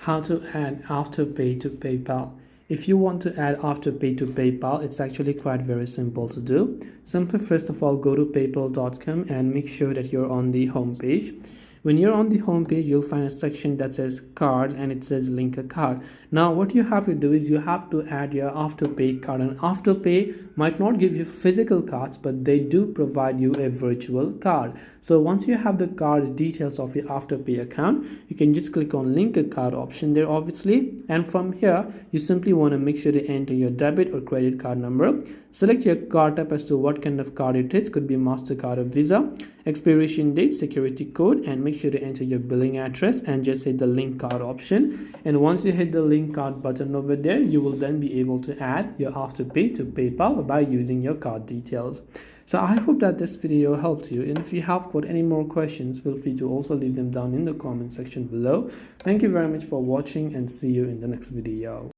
how to add Afterpay to PayPal. If you want to add Afterpay to PayPal, it's actually quite very simple to do. Simply first of all, go to paypal.com and make sure that you're on the home page. When you're on the home page, you'll find a section that says cards and it says link a card. Now what you have to do is you have to add your Afterpay card, and Afterpay might not give you physical cards, but they do provide you a virtual card. So once you have the card details of your Afterpay account, you can just click on link a card option there obviously, and from here you simply want to make sure to enter your debit or credit card number. Select your card type as to what kind of card it is, could be MasterCard or Visa, expiration date, security code, and make sure to enter your billing address and just hit the link card option. And once you hit the link card button over there, you will then be able to add your Afterpay to PayPal by using your card details. So I hope that this video helped you, and if you have got any more questions, feel free to also leave them down in the comment section below. Thank you very much for watching and see you in the next video.